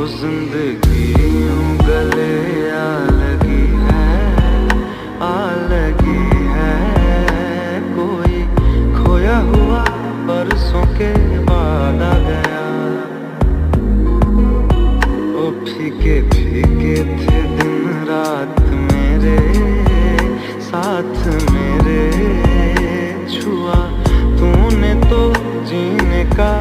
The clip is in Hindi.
जिंदगी यूं गले आ लगी है। कोई खोया हुआ बरसों के बाद आ गया। ओ फीके फीके थे दिन रात मेरे साथ मेरे, छुआ तूने तो जीने का